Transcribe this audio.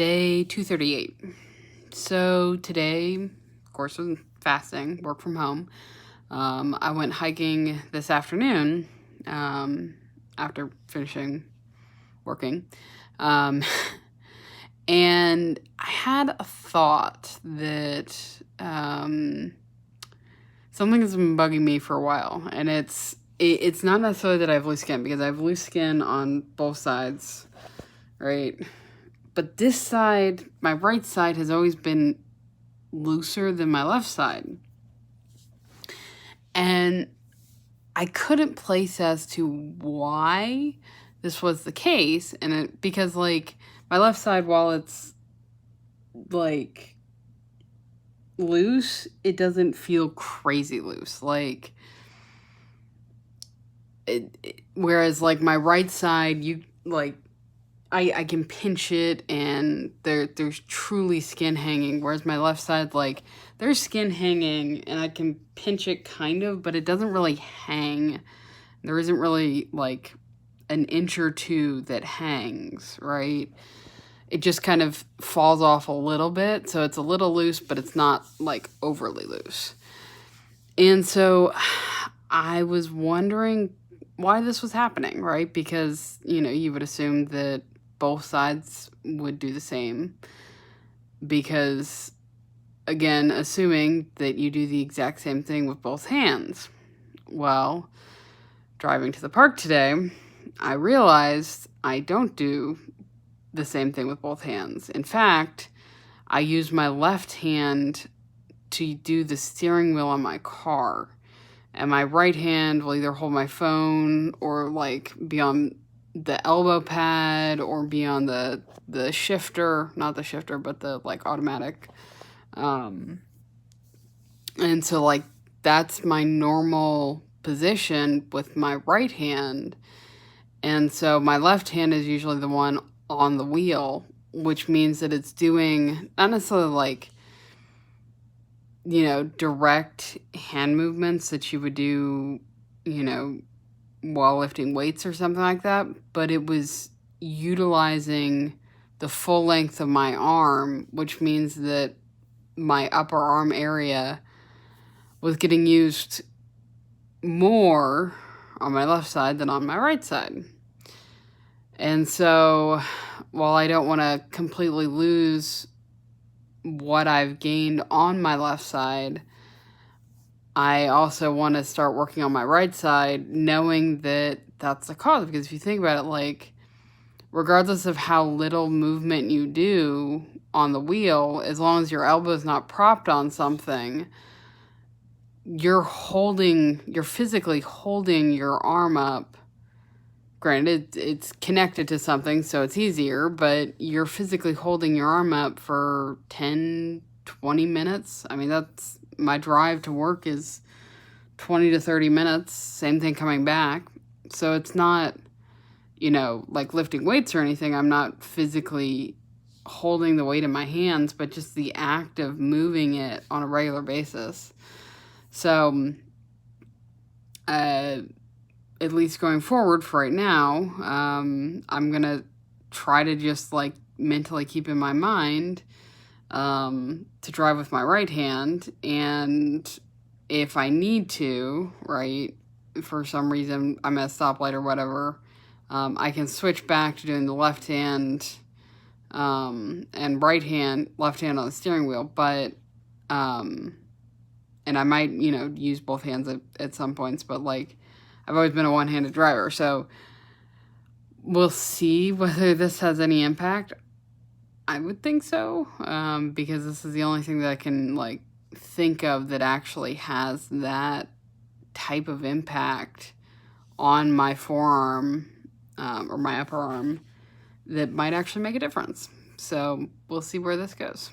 Day 238. So today, of course, I'm fasting, work from home. I went hiking this afternoon after finishing working. Um, and I had a thought that something has been bugging me for a while. And it's not necessarily that I have loose skin, because I have loose skin on both sides, right? But this side, my right side, has always been looser than my left side. And I couldn't place as to why this was the case. And because, like, my left side, while it's, like, loose, it doesn't feel crazy loose. Like, whereas, like, my right side, I can pinch it and there's truly skin hanging, whereas my left side, like, there's skin hanging and I can pinch it kind of, but it doesn't really hang. There isn't really, like, an inch or two that hangs, right? It just kind of falls off a little bit, so it's a little loose, but it's not, like, overly loose. And so I was wondering why this was happening, right? Because, you would assume that both sides would do the same, because, again, assuming that you do the exact same thing with both hands. Well, driving to the park today, I realized I don't do the same thing with both hands. In fact, I use my left hand to do the steering wheel on my car, and my right hand will either hold my phone or, like, be on the elbow pad or be on the shifter, not the shifter, but the, like, automatic. And so, like, that's my normal position with my right hand. And so my left hand is usually the one on the wheel, which means that it's doing not necessarily, like, direct hand movements that you would do, while lifting weights or something like that, but it was utilizing the full length of my arm, which means that my upper arm area was getting used more on my left side than on my right side. And so, while I don't want to completely lose what I've gained on my left side, I also want to start working on my right side, knowing that that's the cause. Because if you think about it, like, regardless of how little movement you do on the wheel, as long as your elbow is not propped on something, you're physically holding your arm up. Granted, it's connected to something, so it's easier, but you're physically holding your arm up for 10, 20 minutes. I mean, that's my drive to work is 20 to 30 minutes. Same thing coming back. So it's not, like lifting weights or anything. I'm not physically holding the weight in my hands, but just the act of moving it on a regular basis. So, at least going forward for right now, I'm going to try to just, like, mentally keep in my mind to drive with my right hand. And if I need to, right, for some reason I'm at a stoplight or whatever, I can switch back to doing the left hand and left hand on the steering wheel. But, and I might, use both hands at some points, but, like, I've always been a one-handed driver, so we'll see whether this has any impact. I would think so, because this is the only thing that I can, like, think of that actually has that type of impact on my forearm or my upper arm that might actually make a difference. So we'll see where this goes.